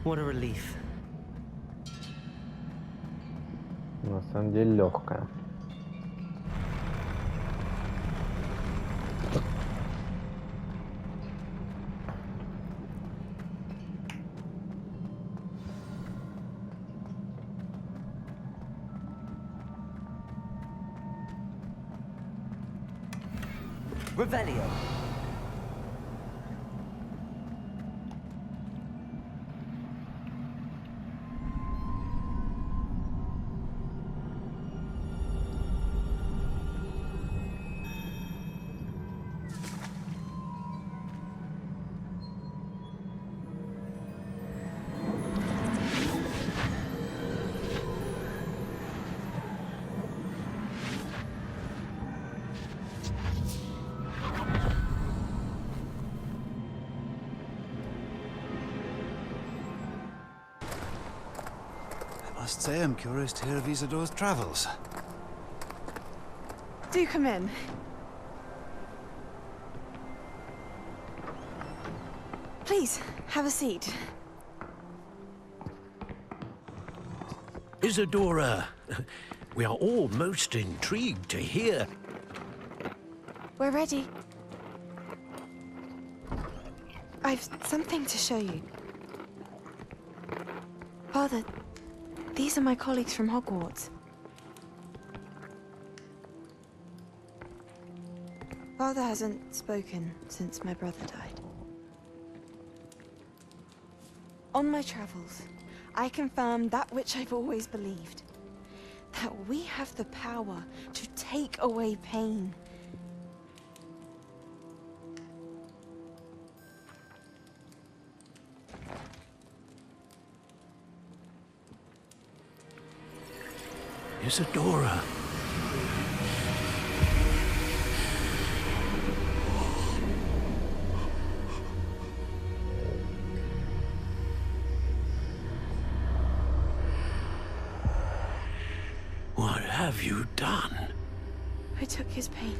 What a relief. На самом деле легкая. Revelio. I must say I'm curious to hear of Isidore's travels. Do come in. Please, have a seat. Isadora, we are all most intrigued to hear. We're ready. I've something to show you. Father, these are my colleagues from Hogwarts. Father hasn't spoken since my brother died. On my travels, I confirmed that which I've always believed. That we have the power to take away pain. Isadora. What have you done? I took his pain.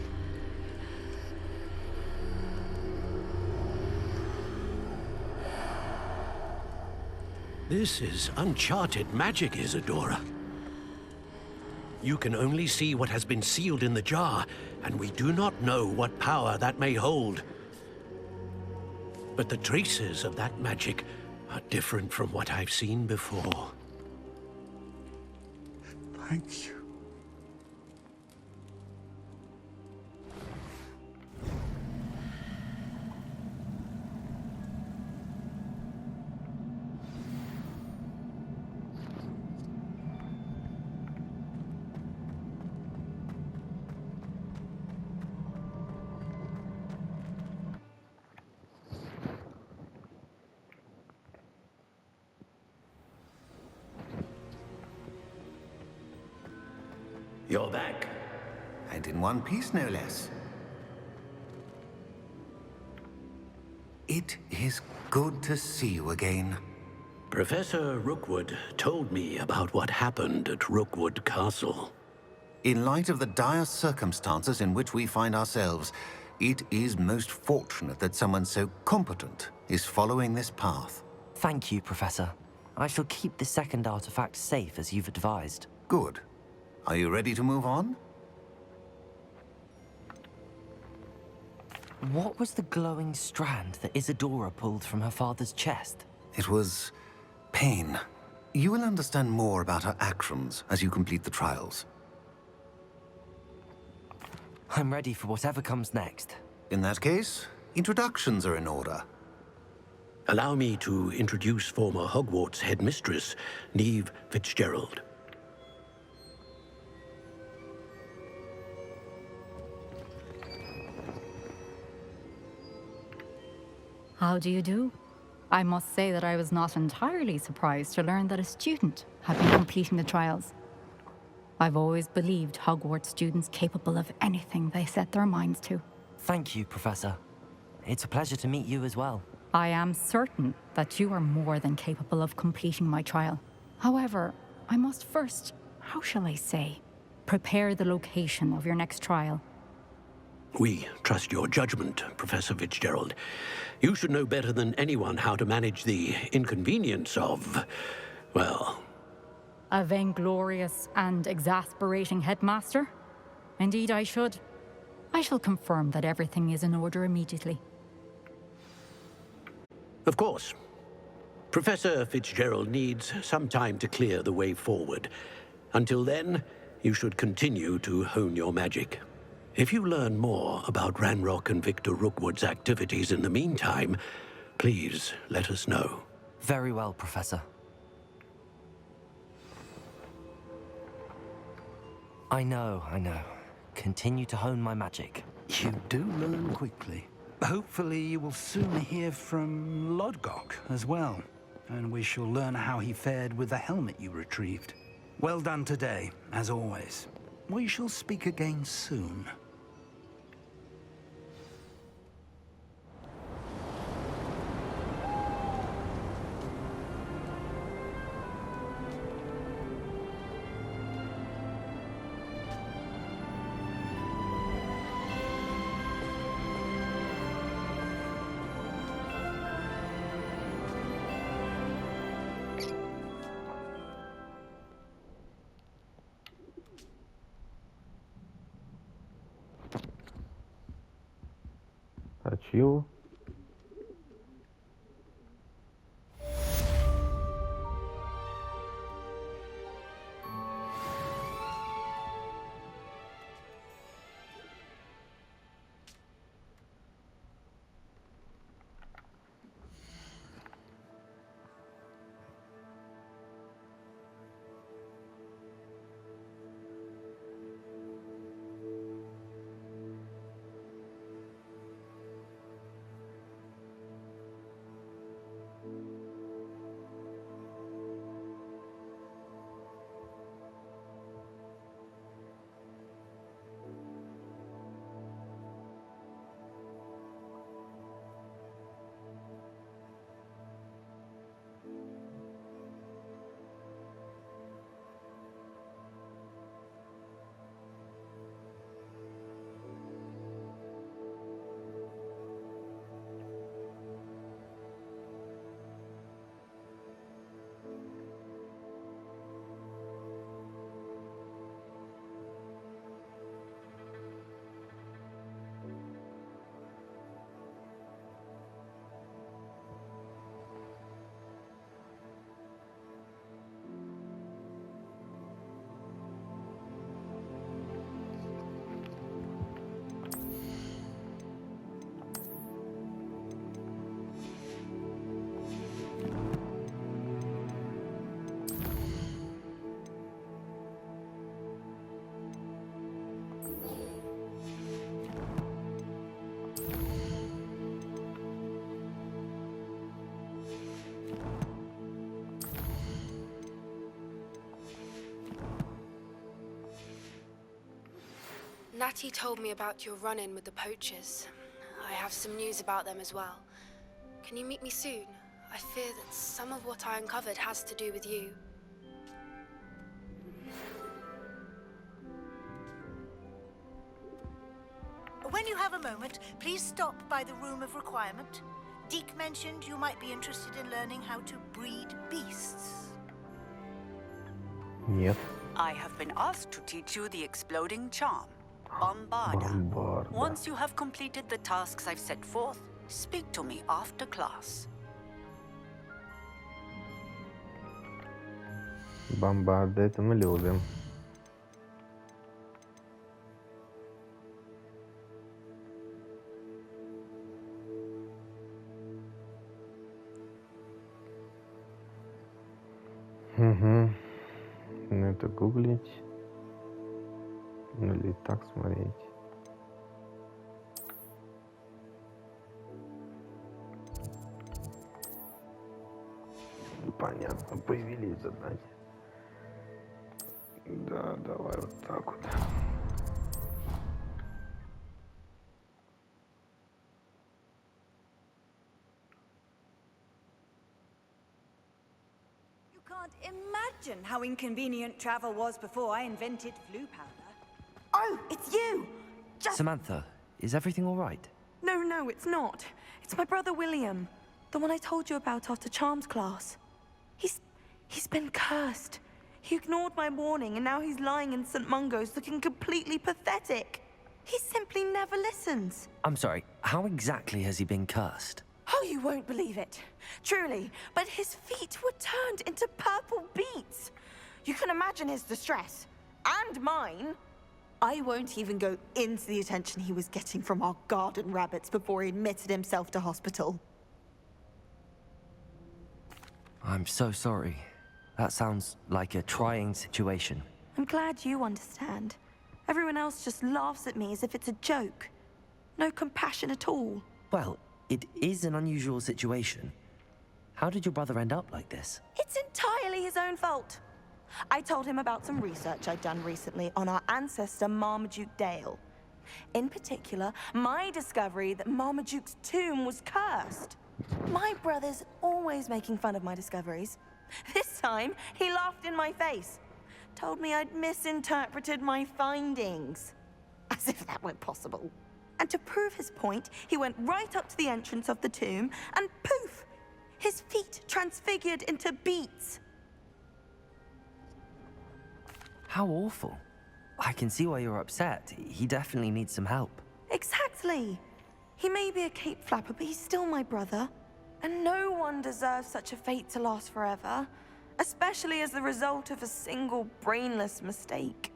This is uncharted magic, Isadora. You can only see what has been sealed in the jar, and we do not know what power that may hold. But the traces of that magic are different from what I've seen before. Thank you. You're back. And in one piece, no less. It is good to see you again. Professor Rookwood told me about what happened at Rookwood Castle. In light of the dire circumstances in which we find ourselves, it is most fortunate that someone so competent is following this path. Thank you, Professor. I shall keep the second artifact safe as you've advised. Good. Are you ready to move on? What was the glowing strand that Isadora pulled from her father's chest? It was pain. You will understand more about her actions as you complete the trials. I'm ready for whatever comes next. In that case, introductions are in order. Allow me to introduce former Hogwarts headmistress, Neve Fitzgerald. How do you do? I must say that I was not entirely surprised to learn that a student had been completing the trials. I've always believed Hogwarts students capable of anything they set their minds to. Thank you, Professor. It's a pleasure to meet you as well. I am certain that you are more than capable of completing my trial. However, I must first, how shall I say, prepare the location of your next trial. We trust your judgment, Professor Fitzgerald. You should know better than anyone how to manage the inconvenience of, well... A vainglorious and exasperating headmaster? Indeed I should. I shall confirm that everything is in order immediately. Of course. Professor Fitzgerald needs some time to clear the way forward. Until then, you should continue to hone your magic. If you learn more about Ranrock and Victor Rookwood's activities in the meantime, please let us know. Very well, Professor. I know. Continue to hone my magic. You do learn quickly. Hopefully you will soon hear from Lodgok as well, and we shall learn how he fared with the helmet you retrieved. Well done today, as always. We shall speak again soon. Archivo. Natty told me about your run-in with the poachers. I have some news about them as well. Can you meet me soon? I fear that some of what I uncovered has to do with you. When you have a moment, please stop by the Room of Requirement. Deke mentioned you might be interested in learning how to breed beasts. Нет. I have been asked to teach you the exploding charm, Bombarda. Bombarda. Once you have completed the tasks I've set forth, speak to me after class. Бомбарды это мы любим. Угу. Ну это гуглить. Ну или так смотреть. Понятно, появились задания. Да, давай вот так вот. You can't imagine how inconvenient travel was before I invented flu powder. Oh, it's you! Just... Samantha, Is everything all right? No, it's not. It's my brother William. The one I told you about after Charms class. He's been cursed. He ignored my warning, and now he's lying in St. Mungo's looking completely pathetic. He simply never listens. I'm sorry, how exactly has he been cursed? Oh, you won't believe it. Truly, but his feet were turned into purple beets. You can imagine his distress. And mine. I won't even go into the attention he was getting from our garden rabbits before he admitted himself to hospital. I'm so sorry. That sounds like a trying situation. I'm glad you understand. Everyone else just laughs at me as if it's a joke. No compassion at all. Well, it is an unusual situation. How did your brother end up like this? It's entirely his own fault. I told him about some research I'd done recently on our ancestor Marmaduke Dale. In particular, my discovery that Marmaduke's tomb was cursed. My brother's always making fun of my discoveries. This time, he laughed in my face. Told me I'd misinterpreted my findings. As if that were possible. And to prove his point, he went right up to the entrance of the tomb and poof! His feet transfigured into beets. How awful. I can see why you're upset. He definitely needs some help. Exactly. He may be a cape flapper, but he's still my brother. And no one deserves such a fate to last forever, especially as the result of a single brainless mistake.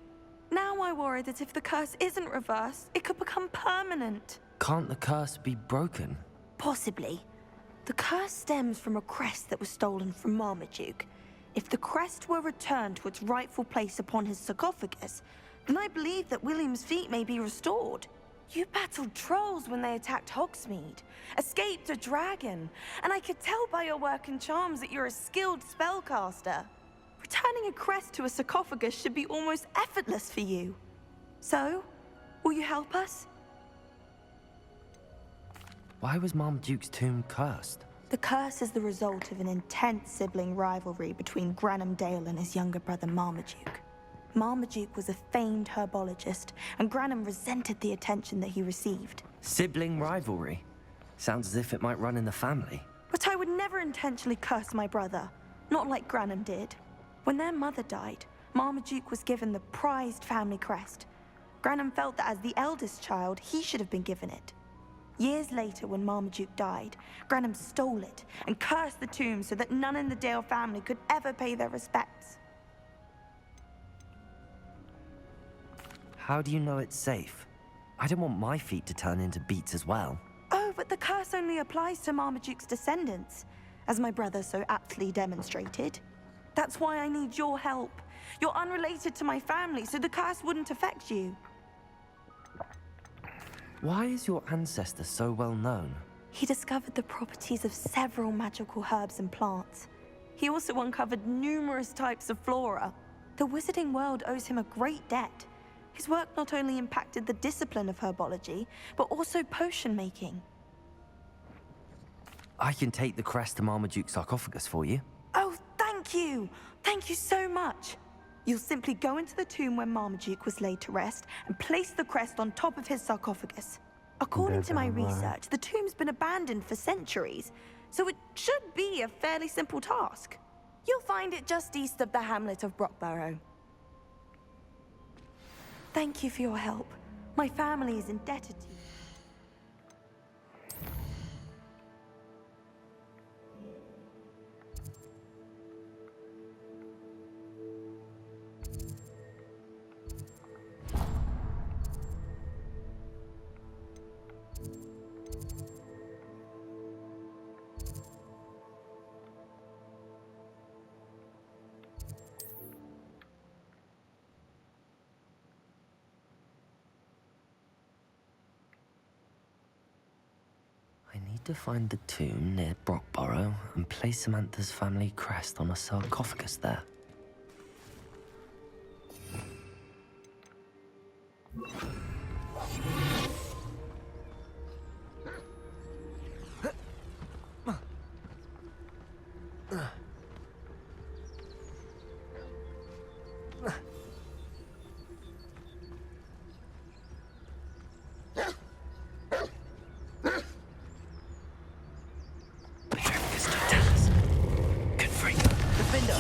Now I worry that if the curse isn't reversed, it could become permanent. Can't the curse be broken? Possibly. The curse stems from a crest that was stolen from Marmaduke. If the crest were returned to its rightful place upon his sarcophagus, then I believe that William's feet may be restored. You battled trolls when they attacked Hogsmeade, escaped a dragon, and I could tell by your work in charms that you're a skilled spellcaster. Returning a crest to a sarcophagus should be almost effortless for you. So, will you help us? Why was Marmaduke's tomb cursed? The curse is the result of an intense sibling rivalry between Granham Dale and his younger brother Marmaduke. Marmaduke was a famed herbologist, and Granham resented the attention that he received. Sibling rivalry? Sounds as if it might run in the family. But I would never intentionally curse my brother, not like Granham did. When their mother died, Marmaduke was given the prized family crest. Granham felt that as the eldest child, he should have been given it. Years later, when Marmaduke died, Granham stole it and cursed the tomb so that none in the Dale family could ever pay their respects. How do you know it's safe? I don't want my feet to turn into beets as well. Oh, but the curse only applies to Marmaduke's descendants, as my brother so aptly demonstrated. That's why I need your help. You're unrelated to my family, so the curse wouldn't affect you. Why is your ancestor so well known? He discovered the properties of several magical herbs and plants. He also uncovered numerous types of flora. The wizarding world owes him a great debt. His work not only impacted the discipline of herbology, but also potion making. I can take the crest to Marmaduke's sarcophagus for you. Oh, thank you! Thank you so much! You'll simply go into the tomb where Marmaduke was laid to rest and place the crest on top of his sarcophagus. According to my research, the tomb's been abandoned for centuries, so it should be a fairly simple task. You'll find it just east of the hamlet of Brockborough. Thank you for your help. My family is indebted to you. I need to find the tomb near Brockborough and place Samantha's family crest on a sarcophagus there. Finder!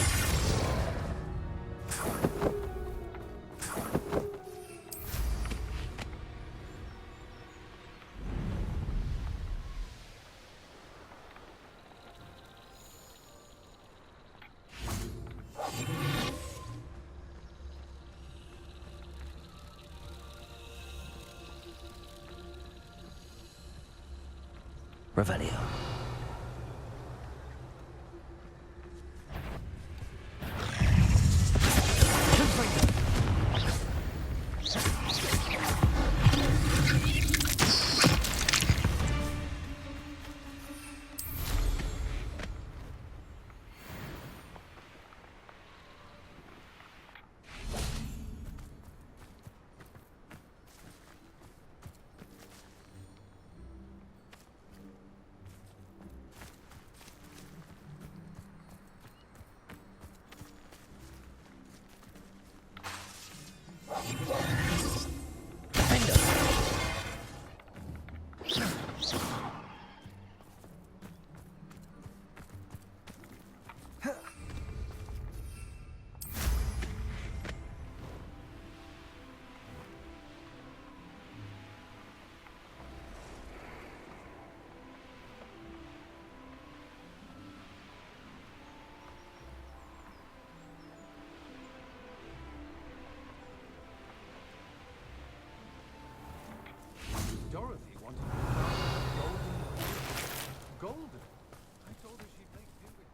Revelio. Dorothy wanted to golden. Golden? I told her she'd make do with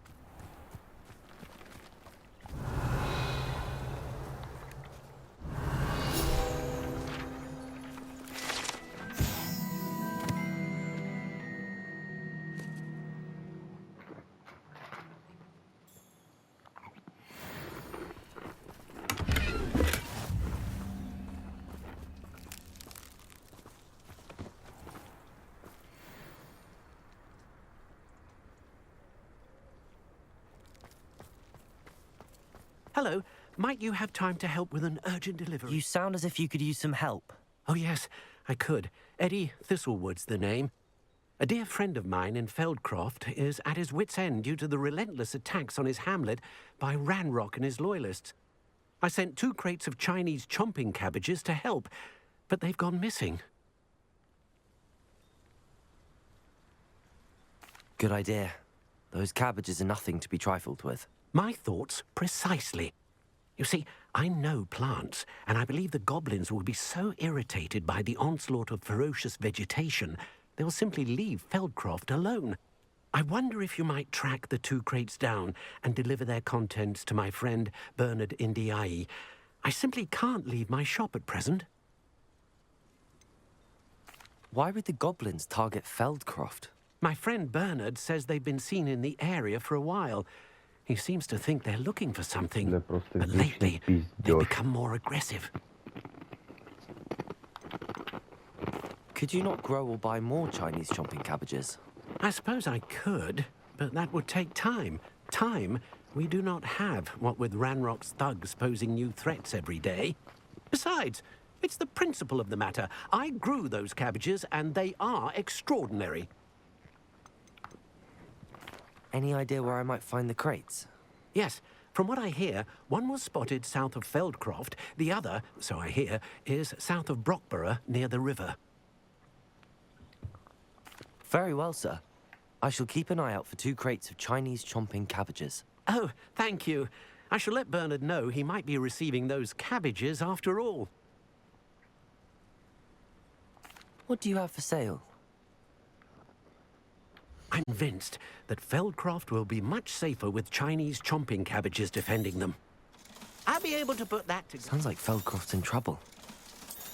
Hello. Might you have time to help with an urgent delivery? You sound as if you could use some help. Oh, yes, I could. Eddie Thistlewood's the name. A dear friend of mine in Feldcroft is at his wit's end due to the relentless attacks on his hamlet by Ranrock and his loyalists. I sent 2 crates of Chinese chomping cabbages to help, but they've gone missing. Good idea. Those cabbages are nothing to be trifled with. My thoughts precisely. You see, I know plants, and I believe the goblins will be so irritated by the onslaught of ferocious vegetation, they'll simply leave Feldcroft alone. I wonder if you might track the 2 crates down and deliver their contents to my friend Bernard Indiai. I simply can't leave my shop at present. Why would the goblins target Feldcroft? My friend Bernard says they've been seen in the area for a while. He seems to think they're looking for something, but lately they've become more aggressive. Could you not grow or buy more Chinese chomping cabbages? I suppose I could, but that would take time. Time we do not have, what with Ranrock's thugs posing new threats every day. Besides, it's the principle of the matter. I grew those cabbages, and they are extraordinary. Any idea where I might find the crates? Yes. From what I hear, one was spotted south of Feldcroft. The other, so I hear, is south of Brockborough, near the river. Very well, sir. I shall keep an eye out for 2 crates of Chinese chomping cabbages. Oh, thank you. I shall let Bernard know he might be receiving those cabbages after all. What do you have for sale? I'm convinced that Feldcroft will be much safer with Chinese chomping cabbages defending them. I'll be able to put that together. Sounds like Feldcroft's in trouble.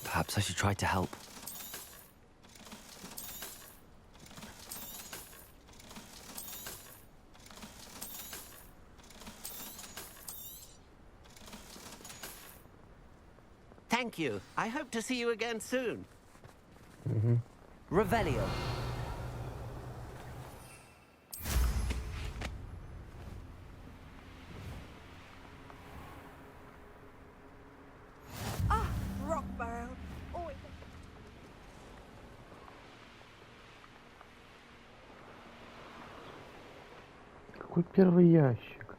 Perhaps I should try to help. Thank you. I hope to see you again soon. Revelio. Ah, rock barrel. Oh, it... Какой первый ящик?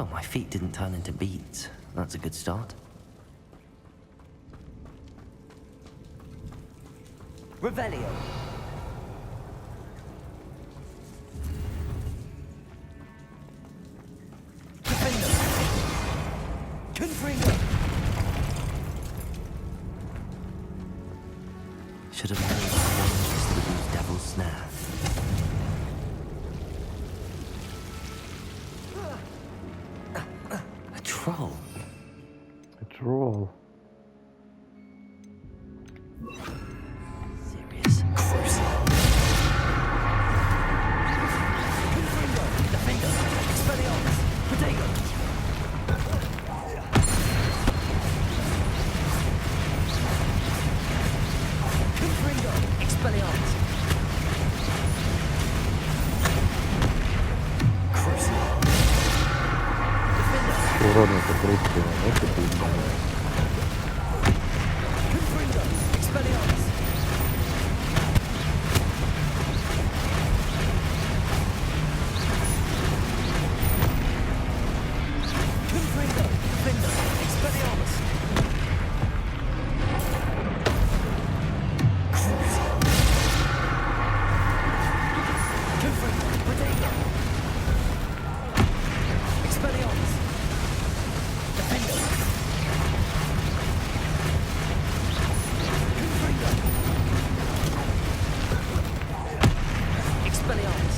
Well, my feet didn't turn into beads. That's a good start. Revelio. Defender. Confringo. Should have known that would use Devil's Snare. A troll. A troll. Serious. Confringo. Defender. Expelliarmus. Protego. Confringo. Expelliarmus. Уродно покрытие. Это поебанное. Confringo. Expelliarmus. Confringo. Defender. Expelliarmus. Confringo. Protego. Expelliarmus. Defender. Confringo. Expelliarmus.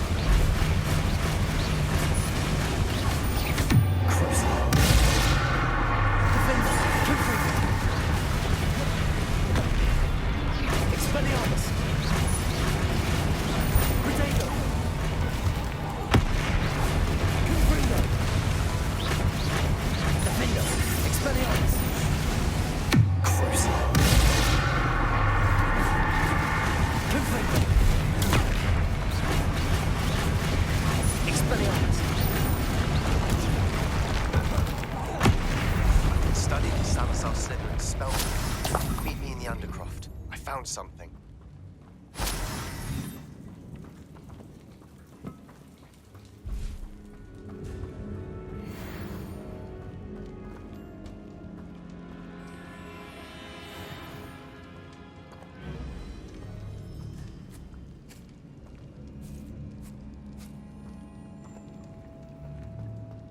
Defender. Confringo. Expelliarmus. Protego. Confringo. Defender. Expelliarmus. Confringo. Expelliarmus. Studied the Salazar Slipper and spelled it. Meet me in the Undercroft. I found something.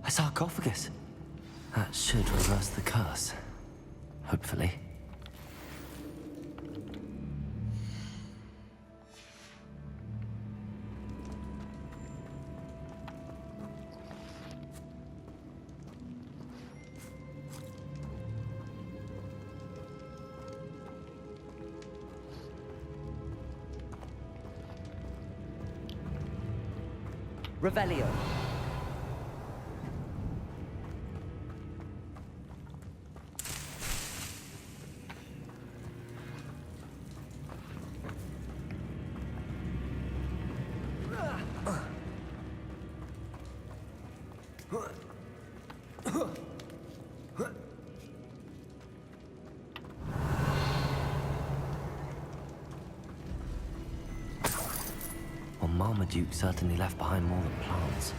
A sarcophagus. That should reverse the curse. Hopefully. Revelio. Well, Marmaduke certainly left behind more than plants.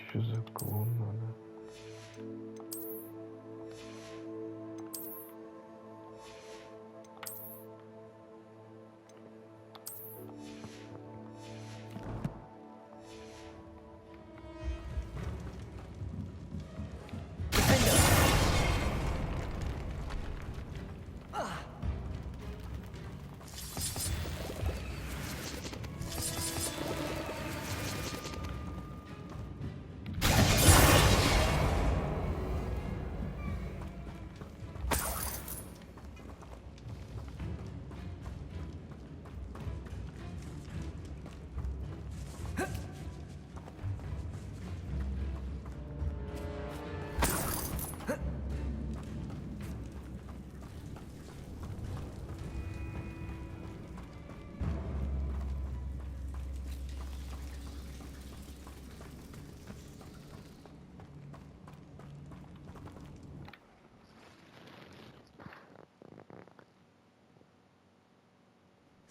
Что за клон надо?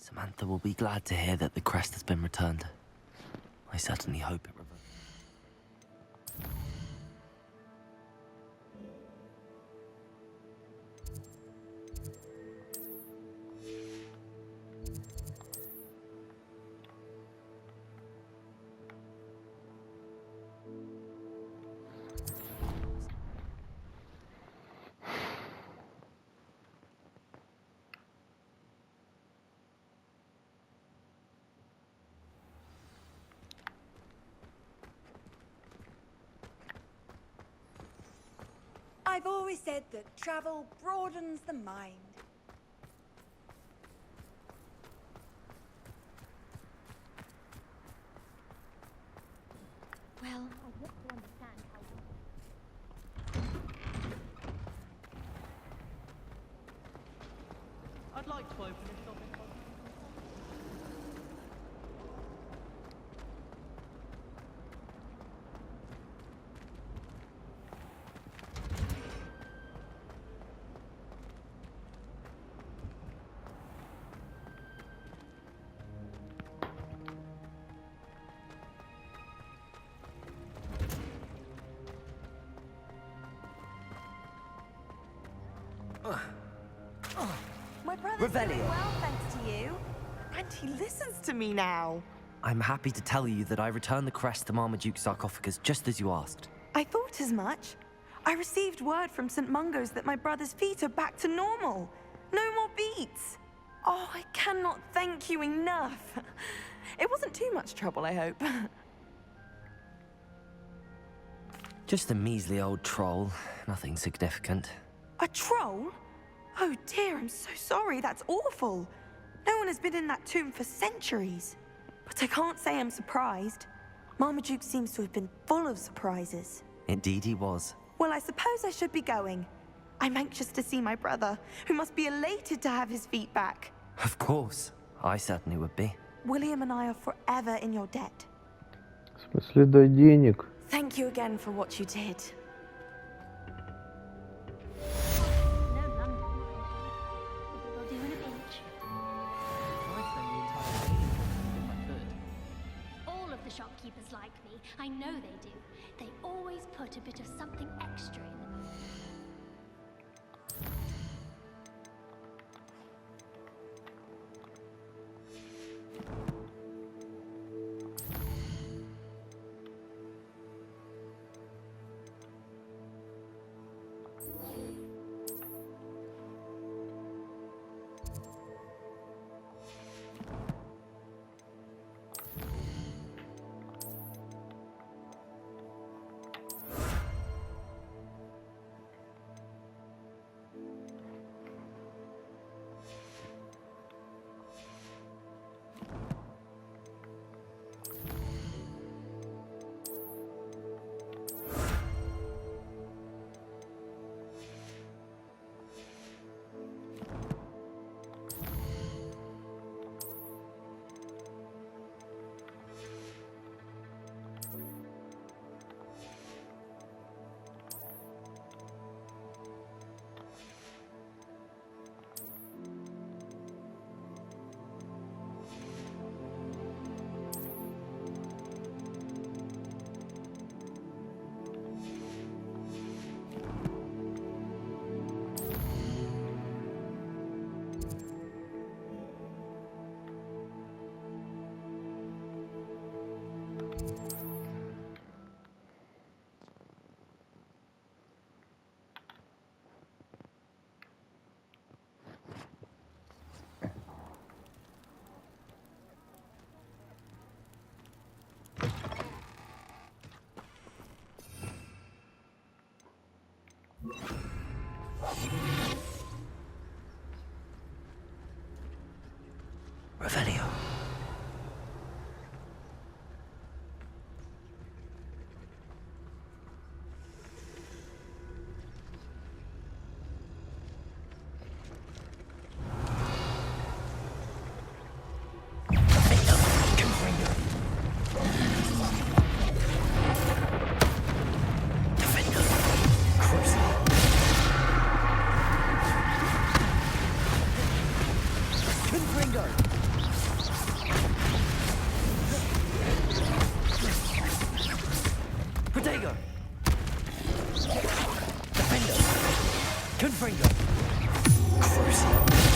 Samantha will be glad to hear that the crest has been returned. I certainly hope it reverts. I've always said that travel broadens the mind. Well, I've yet to understand how... I'd like to open a shopping cart. My brother's Revelio. doing well, thanks to you. And he listens to me now. I'm happy to tell you that I returned the crest to Marmaduke's sarcophagus just as you asked. I thought as much. I received word from St. Mungo's that my brother's feet are back to normal. No more beats. Oh, I cannot thank you enough. It wasn't too much trouble, I hope. Just a measly old troll, nothing significant. A troll? Oh dear, I'm so sorry. That's awful. No one has been in that tomb for centuries. But I can't say I'm surprised. Marmaduke seems to have been full of surprises. Indeed he was. Well, I suppose I should be going. I'm anxious to see my brother, who must be elated to have his feet back. Of course. I certainly would be. William and I are forever in your debt. В смысле, дай денег. Thank you again for what you did. All of the shopkeepers like me. I know they do. They always put a bit of something extra in them. Revelio. Gringo! Confringo. Cruising.